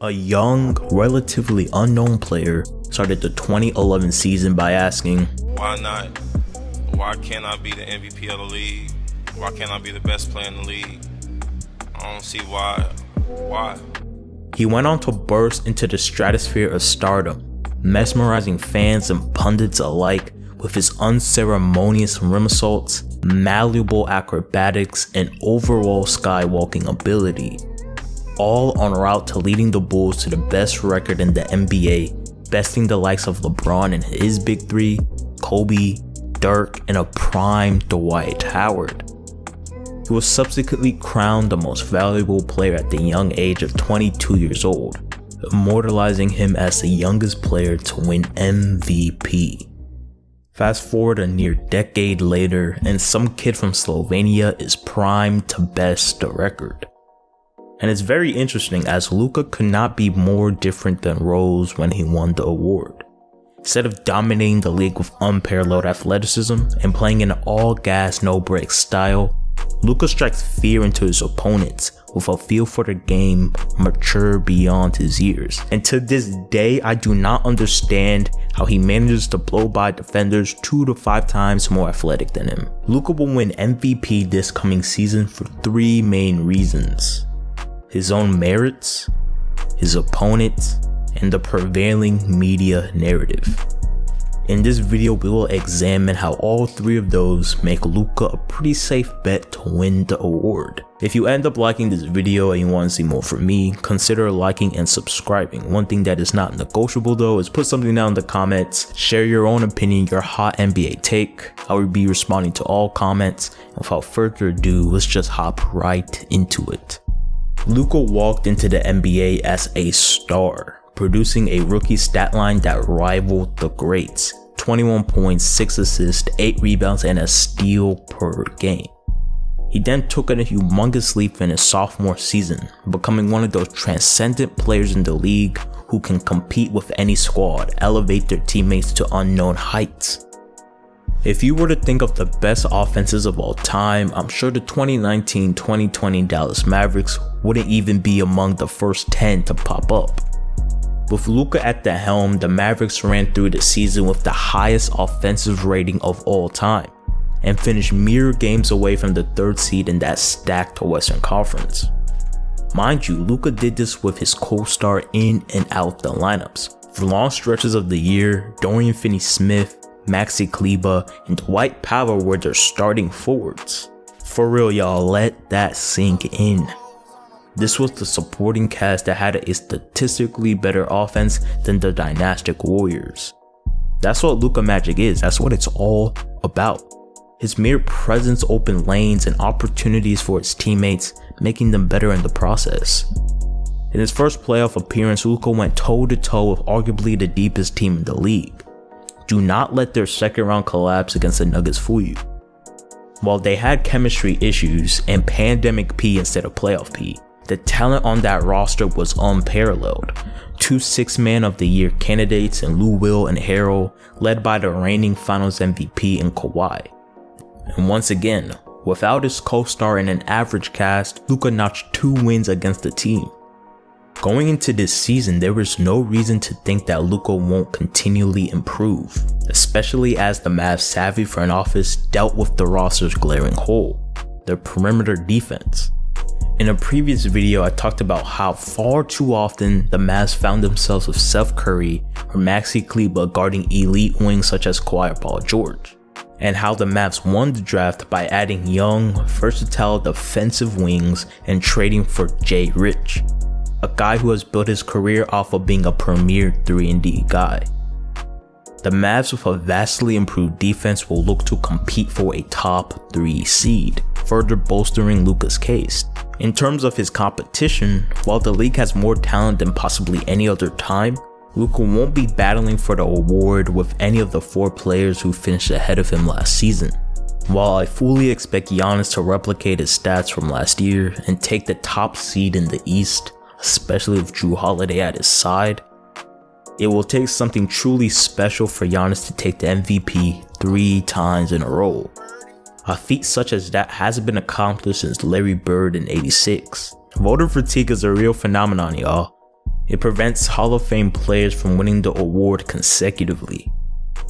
A young, relatively unknown player started the 2011 season by asking, "Why not? Why can't I be the MVP of the league? Why can't I be the best player in the league? I don't see why. Why?" He went on to burst into the stratosphere of stardom, mesmerizing fans and pundits alike with his unceremonious rim assaults, malleable acrobatics, and overall skywalking ability. All en route to leading the Bulls to the best record in the NBA, besting the likes of LeBron and his big three, Kobe, Dirk, and a prime Dwight Howard. He was subsequently crowned the most valuable player at the young age of 22 years old, immortalizing him as the youngest player to win MVP. Fast forward a near decade later, and some kid from Slovenia is primed to best the record. And it's very interesting as Luka could not be more different than Rose when he won the award. Instead of dominating the league with unparalleled athleticism and playing an all-gas, no-break style, Luka strikes fear into his opponents with a feel for the game mature beyond his years. And to this day, I do not understand how he manages to blow by defenders 2 to 5 times more athletic than him. Luka will win MVP this coming season for 3 main reasons: his own merits, his opponents, and the prevailing media narrative. In this video, we will examine how all 3 of those make Luka a pretty safe bet to win the award. If you end up liking this video and you want to see more from me, consider liking and subscribing. One thing that is not negotiable though is put something down in the comments, share your own opinion, your hot NBA take. I will be responding to all comments. Without further ado, let's just hop right into it. Luka walked into the NBA as a star, producing a rookie stat line that rivaled the greats: 21 points, 6 assists, 8 rebounds, and a steal per game. He then took a humongous leap in his sophomore season, becoming one of those transcendent players in the league who can compete with any squad, elevate their teammates to unknown heights. If you were to think of the best offenses of all time, I'm sure the 2019-2020 Dallas Mavericks wouldn't even be among the first 10 to pop up. With Luka at the helm, the Mavericks ran through the season with the highest offensive rating of all time, and finished mere games away from the 3rd seed in that stacked Western Conference. Mind you, Luka did this with his co-star in and out the lineups. For long stretches of the year, Dorian Finney-Smith, Maxi Kleber, and Dwight Powell were their starting forwards. For real, y'all, let that sink in. This was the supporting cast that had a statistically better offense than the Dynastic Warriors. That's what Luka Magic is, that's what it's all about. His mere presence opened lanes and opportunities for his teammates, making them better in the process. In his first playoff appearance, Luka went toe-to-toe with arguably the deepest team in the league. Do not let their second round collapse against the Nuggets fool you. While they had chemistry issues and pandemic P instead of playoff P, the talent on that roster was unparalleled. 2 6-man of the year candidates in Lou Will and Harrell, led by the reigning finals MVP in Kawhi. And once again, without his co-star and an average cast, Luka notched 2 wins against the team. Going into this season, there is no reason to think that Luka won't continually improve, especially as the Mavs' savvy front office dealt with the roster's glaring hole: their perimeter defense. In a previous video, I talked about how far too often the Mavs found themselves with Seth Curry or Maxi Kleber guarding elite wings such as Kawhi or Paul George, and how the Mavs won the draft by adding young, versatile defensive wings and trading for Jay Rich, a guy who has built his career off of being a premier 3-and-D guy. The Mavs with a vastly improved defense will look to compete for a top 3 seed, further bolstering Luka's case. In terms of his competition, while the league has more talent than possibly any other time, Luka won't be battling for the award with any of the 4 players who finished ahead of him last season. While I fully expect Giannis to replicate his stats from last year and take the top seed in the East, especially with Jrue Holiday at his side, it will take something truly special for Giannis to take the MVP 3 times in a row. A feat such as that hasn't been accomplished since Larry Bird in '86. Voter fatigue is a real phenomenon, y'all. It prevents Hall of Fame players from winning the award consecutively.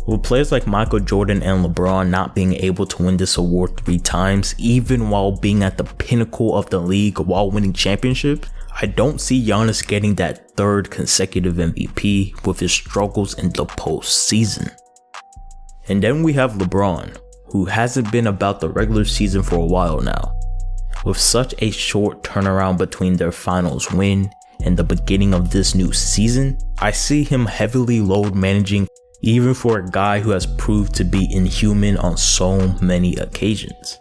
With players like Michael Jordan and LeBron not being able to win this award 3 times, even while being at the pinnacle of the league while winning championships, I don't see Giannis getting that 3rd consecutive MVP with his struggles in the postseason. And then we have LeBron, who hasn't been about the regular season for a while now. With such a short turnaround between their finals win and the beginning of this new season, I see him heavily load managing, even for a guy who has proved to be inhuman on so many occasions.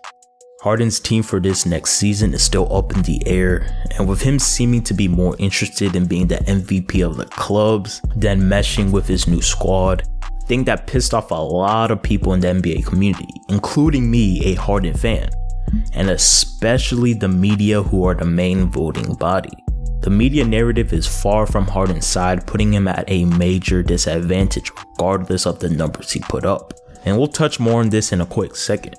Harden's team for this next season is still up in the air, and with him seeming to be more interested in being the MVP of the clubs than meshing with his new squad, I think that pissed off a lot of people in the NBA community, including me, a Harden fan, and especially the media, who are the main voting body. The media narrative is far from Harden's side, putting him at a major disadvantage regardless of the numbers he put up. And we'll touch more on this in a quick second.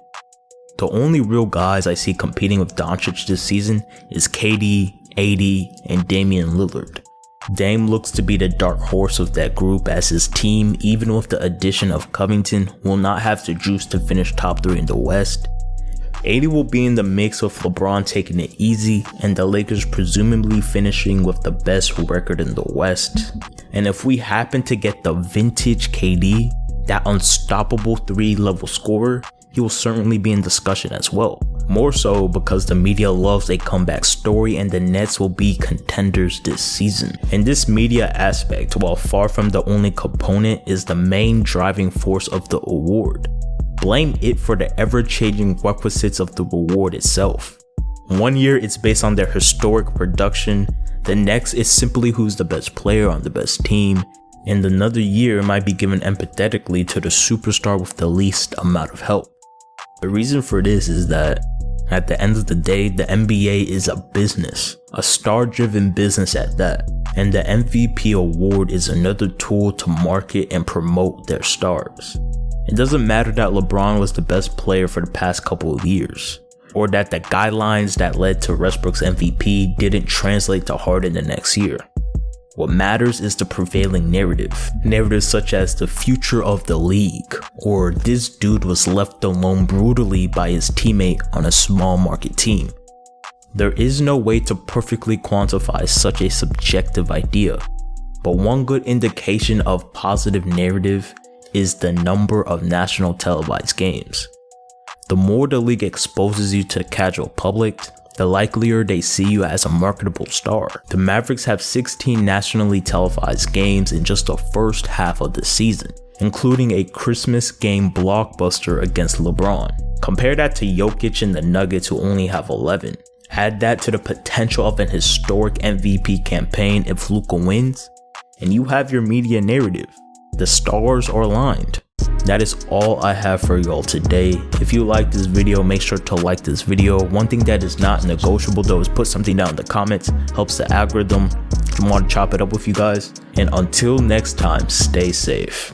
The only real guys I see competing with Doncic this season is KD, AD, and Damian Lillard. Dame looks to be the dark horse of that group, as his team, even with the addition of Covington, will not have the juice to finish top 3 in the West. AD will be in the mix with LeBron taking it easy, and the Lakers presumably finishing with the best record in the West. And if we happen to get the vintage KD, that unstoppable 3-level scorer, he will certainly be in discussion as well. More so because the media loves a comeback story, and the Nets will be contenders this season. And this media aspect, while far from the only component, is the main driving force of the award. Blame it for the ever-changing requisites of the reward itself. One year it's based on their historic production, the next is simply who's the best player on the best team, and another year might be given empathetically to the superstar with the least amount of help. The reason for this is that, at the end of the day, the NBA is a business, a star-driven business at that, and the MVP award is another tool to market and promote their stars. It doesn't matter that LeBron was the best player for the past couple of years, or that the guidelines that led to Westbrook's MVP didn't translate to Harden the next year. What matters is the prevailing narrative. Narratives such as the future of the league, or this dude was left alone brutally by his teammate on a small market team. There is no way to perfectly quantify such a subjective idea, but one good indication of positive narrative is the number of national televised games. The more the league exposes you to the casual public, the likelier they see you as a marketable star. The Mavericks have 16 nationally televised games in just the first half of the season, including a Christmas game blockbuster against LeBron. Compare that to Jokic and the Nuggets, who only have 11. Add that to the potential of an historic MVP campaign if Luka wins, and you have your media narrative. The stars are aligned. That is all I have for y'all today. If you like this video, make sure to like this video. One thing that is not negotiable though is put something down in the comments. Helps the algorithm. I want to chop it up with you guys. And until next time, stay safe.